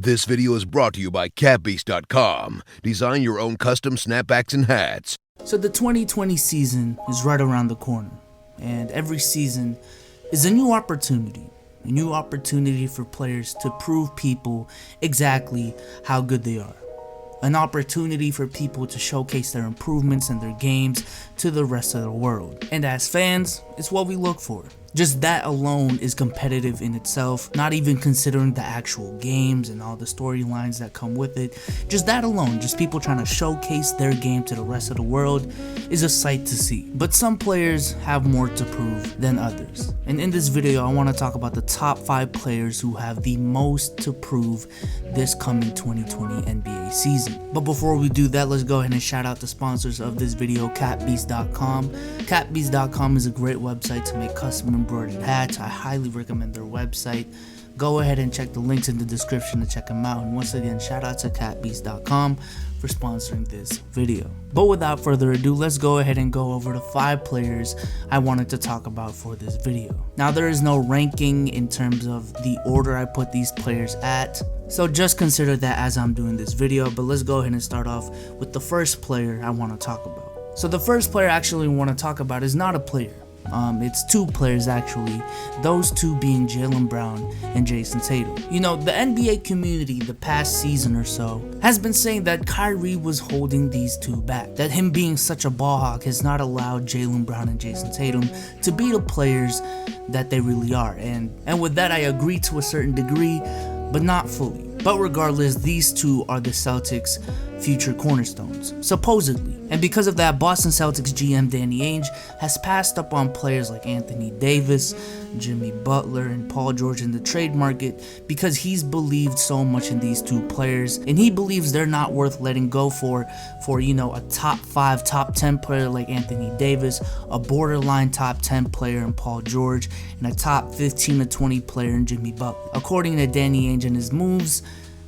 This video is brought to you by catbeast.com. Design your own custom snapbacks and hats. So the 2020 season is right around the corner, and every season is a new opportunity for players to prove people exactly how good they are. An opportunity for people to showcase their improvements in their games to the rest of the world. And as fans, it's what we look for. Just that alone is competitive in itself, not even considering the actual games and all the storylines that come with it. Just that alone, just people trying to showcase their game to the rest of the world, is a sight to see. But some players have more to prove than others. And in this video, I want to talk about the top 5 players who have the most to prove this coming 2020 NBA season. But before we do that, let's go ahead and shout out the sponsors of this video, catbeast.com. Catbeast.com is a great website to make custom embroidered hats. I highly recommend their website. Go ahead and check the links in the description to check them out. And once again, shout out to catbeast.com for sponsoring this video. But without further ado, let's go ahead and go over the 5 players I wanted to talk about for this video. Now, there is no ranking in terms of the order I put these players at, so just consider that as I'm doing this video. But let's go ahead and start off with the first player I want to talk about. So the first player I actually want to talk about is not a player. It's 2 players actually, those 2 being Jaylen Brown and Jason Tatum. You know, the NBA community the past season or so has been saying that Kyrie was holding these 2 back, that him being such a ball hog has not allowed Jaylen Brown and Jason Tatum to be the players that they really are. And with that, I agree to a certain degree, but not fully. But regardless, these 2 are the Celtics' future cornerstones, supposedly. And because of that, Boston Celtics GM Danny Ainge has passed up on players like Anthony Davis, Jimmy Butler, and Paul George in the trade market because he's believed so much in these 2 players, and he believes they're not worth letting go for you know, a top 5, top 10 player like Anthony Davis, a borderline top 10 player in Paul George, and a top 15 to 20 player in Jimmy Butler. According to Danny Ainge and his moves,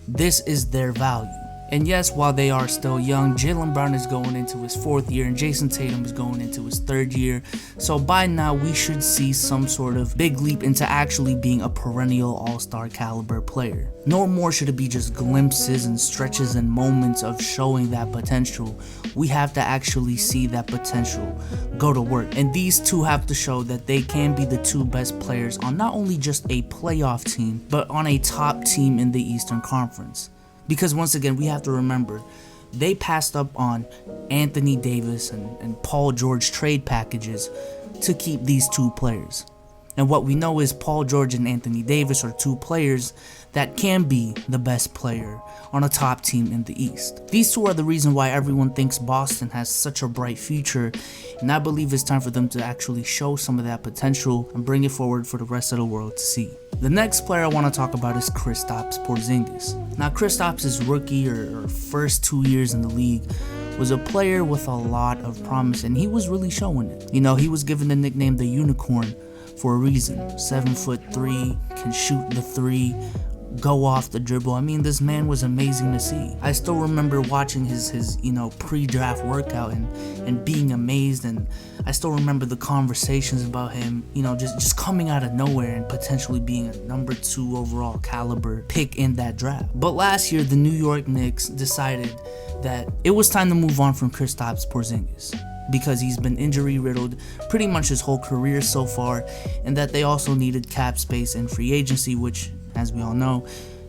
this is their value. And yes, while they are still young, Jaylen Brown is going into his 4th year and Jason Tatum is going into his 3rd year. So by now, we should see some sort of big leap into actually being a perennial all-star caliber player. No more should it be just glimpses and stretches and moments of showing that potential. We have to actually see that potential go to work. And these 2 have to show that they can be the 2 best players on not only just a playoff team, but on a top team in the Eastern Conference. Because once again, we have to remember, they passed up on Anthony Davis and Paul George trade packages to keep these 2 players. And what we know is Paul George and Anthony Davis are 2 players that can be the best player on a top team in the East. These 2 are the reason why everyone thinks Boston has such a bright future, and I believe it's time for them to actually show some of that potential and bring it forward for the rest of the world to see. The next player I want to talk about is Kristaps Porzingis. Now, Kristaps' rookie or first 2 years in the league was a player with a lot of promise, and he was really showing it. You know, he was given the nickname the Unicorn for a reason. 7'3", can shoot the 3, go off the dribble. I mean, this man was amazing to see. I still remember watching his you know, pre-draft workout and being amazed, and I still remember the conversations about him, you know, just coming out of nowhere and potentially being a number 2 overall caliber pick in that draft. But last year, the New York Knicks decided that it was time to move on from Kristaps Porzingis, because he's been injury riddled pretty much his whole career so far, and that they also needed cap space and free agency, which, as we all know,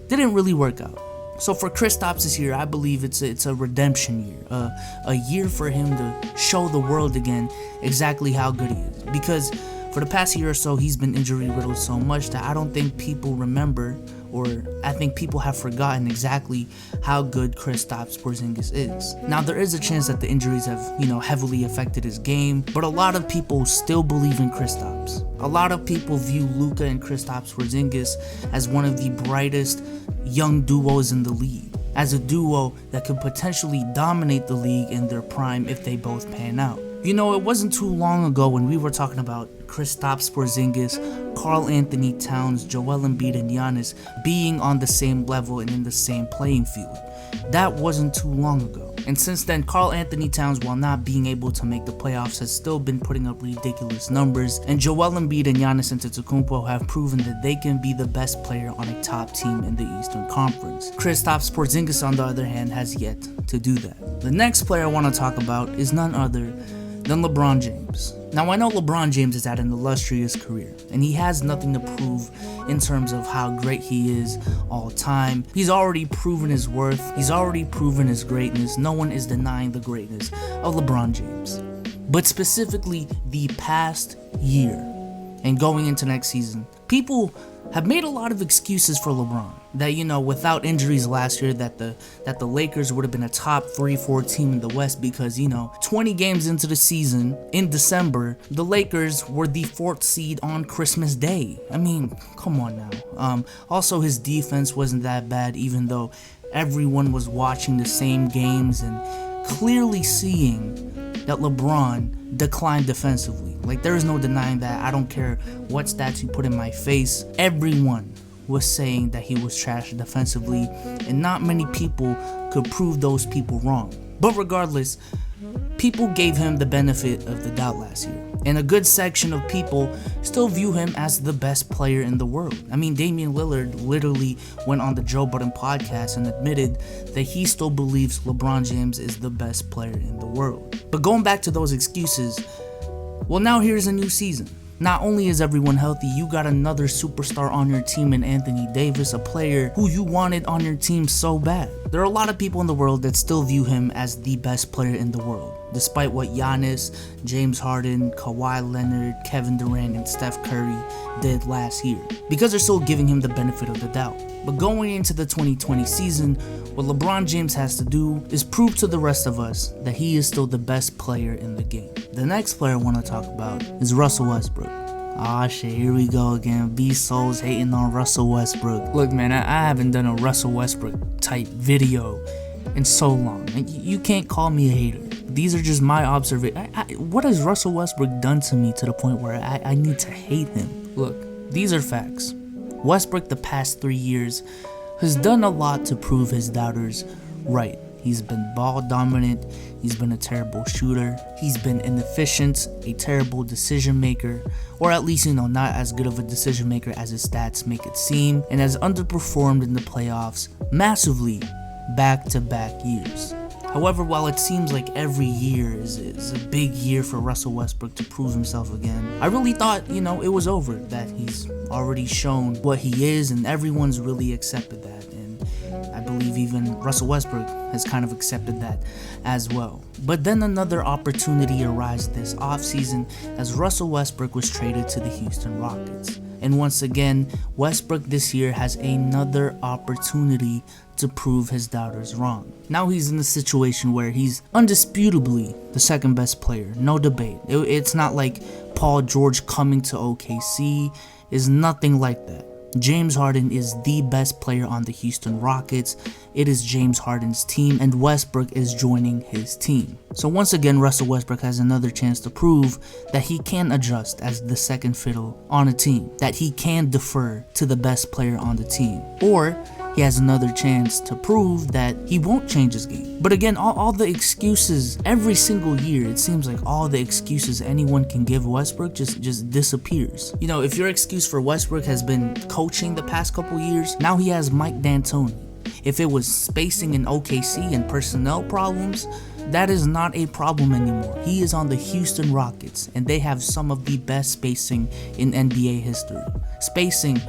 didn't really work out. So for Kristaps this year, I believe it's a redemption year, a year for him to show the world again exactly how good he is. Because for the past year or so, he's been injury riddled so much that I don't think people remember, or I think people have forgotten exactly how good Kristaps Porzingis is. Now, there is a chance that the injuries have, you know, heavily affected his game, but a lot of people still believe in Kristaps. A lot of people view Luka and Kristaps Porzingis as one of the brightest young duos in the league, as a duo that could potentially dominate the league in their prime if they both pan out. You know, it wasn't too long ago when we were talking about Kristaps Porzingis Karl Anthony Towns, Joel Embiid, and Giannis being on the same level and in the same playing field. That wasn't too long ago. And since then, Karl Anthony Towns, while not being able to make the playoffs, has still been putting up ridiculous numbers, and Joel Embiid and Giannis Antetokounmpo have proven that they can be the best player on a top team in the Eastern Conference. Kristaps Porzingis, on the other hand, has yet to do that. The next player I want to talk about is none other than LeBron James. Now, I know LeBron James has had an illustrious career, and he has nothing to prove in terms of how great he is all time. He's already proven his worth. He's already proven his greatness. No one is denying the greatness of LeBron James. But specifically, the past year and going into next season, people have made a lot of excuses for LeBron. That, without injuries last year, that the Lakers would have been a top 3-4 team in the West because, 20 games into the season, in December, the Lakers were the 4th seed on Christmas Day. I mean, come on now. Also, his defense wasn't that bad, even though everyone was watching the same games and clearly seeing that LeBron declined defensively. Like, there is no denying that. I don't care what stats you put in my face. Everyone was saying that he was trash defensively, and not many people could prove those people wrong. But regardless, people gave him the benefit of the doubt last year, and a good section of people still view him as the best player in the world. I mean, Damian Lillard literally went on the Joe Budden podcast and admitted that he still believes LeBron James is the best player in the world. But going back to those excuses, well, now here's a new season. Not only is everyone healthy, you got another superstar on your team in Anthony Davis, a player who you wanted on your team so bad. There are a lot of people in the world that still view him as the best player in the world, despite what Giannis, James Harden, Kawhi Leonard, Kevin Durant, and Steph Curry did last year, because they're still giving him the benefit of the doubt. But going into the 2020 season, what LeBron James has to do is prove to the rest of us that he is still the best player in the game. The next player I want to talk about is Russell Westbrook. Aw shit, here we go again. B-Souls hating on Russell Westbrook. Look, man, I haven't done a Russell Westbrook type video in so long. You can't call me a hater. These are just my observations. What has Russell Westbrook done to me to the point where I need to hate him? Look, these are facts. Westbrook the past 3 years has done a lot to prove his doubters right. He's been ball dominant, he's been a terrible shooter, he's been inefficient, a terrible decision maker, or at least, not as good of a decision maker as his stats make it seem, and has underperformed in the playoffs massively back-to-back years. However, while it seems like every year is a big year for Russell Westbrook to prove himself again, I really thought, it was over, that he's already shown what he is, and everyone's really accepted that. And I believe even Russell Westbrook has kind of accepted that as well. But then another opportunity arose this offseason as Russell Westbrook was traded to the Houston Rockets. And once again, Westbrook this year has another opportunity to prove his doubters wrong. Now he's in a situation where he's undisputably the second best player, no debate. It's not like Paul George coming to OKC, is nothing like that. James Harden is the best player on the Houston Rockets. It is James Harden's team, and Westbrook is joining his team. So once again, Russell Westbrook has another chance to prove that he can adjust as the second fiddle on a team, that he can defer to the best player on the team, or he has another chance to prove that he won't change his game. But again, all the excuses, every single year, it seems like all the excuses anyone can give Westbrook just disappears. If your excuse for Westbrook has been coaching the past couple years, now he has Mike D'Antoni. If it was spacing in OKC and personnel problems, that is not a problem anymore. He is on the Houston Rockets, and they have some of the best spacing in NBA history. Spacing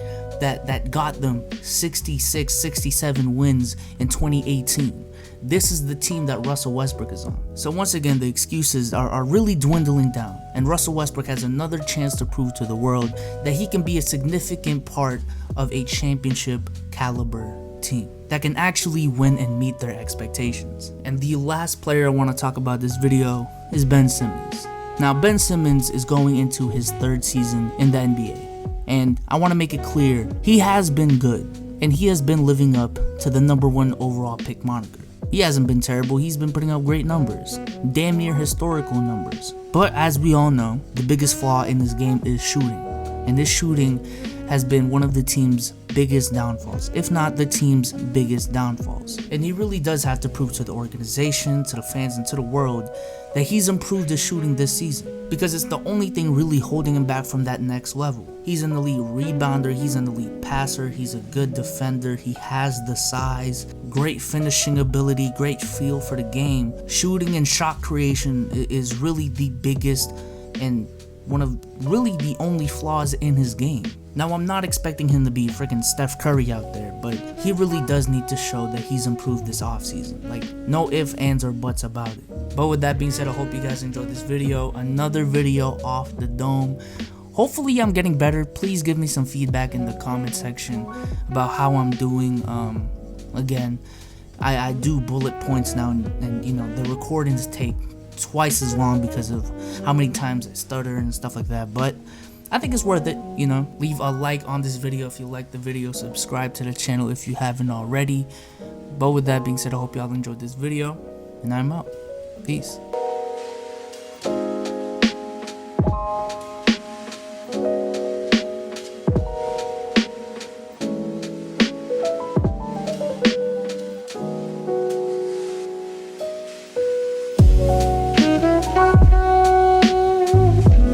that got them 66, 67 wins in 2018. This is the team that Russell Westbrook is on. So once again, the excuses are really dwindling down, and Russell Westbrook has another chance to prove to the world that he can be a significant part of a championship caliber team that can actually win and meet their expectations. And the last player I want to talk about this video is Ben Simmons. Now, Ben Simmons is going into his 3rd season in the NBA. And I want to make it clear, he has been good, and he has been living up to the #1 overall pick moniker. He hasn't been terrible, he's been putting up great numbers, damn near historical numbers. But as we all know, the biggest flaw in this game is shooting. And this shooting has been one of the team's biggest downfalls, if not the team's biggest downfalls. And he really does have to prove to the organization, to the fans, and to the world that he's improved his shooting this season, because it's the only thing really holding him back from that next level. He's an elite rebounder, he's an elite passer, he's a good defender, he has the size, great finishing ability, great feel for the game. Shooting and shot creation is really the biggest and one of really the only flaws in his game. Now, I'm not expecting him to be freaking Steph Curry out there, but he really does need to show that he's improved this offseason. Like, no ifs, ands, or buts about it. But with that being said, I hope you guys enjoyed this video. Another video off the dome. Hopefully I'm getting better. Please give me some feedback in the comment section about how I'm doing. Again, I do bullet points now, and you know, the recordings take twice as long because of how many times I stutter and stuff like that, but I think it's worth it. You know, leave a like on this video if you like the video, subscribe to the channel if you haven't already. But with that being said, I hope y'all enjoyed this video, and I'm out. Peace.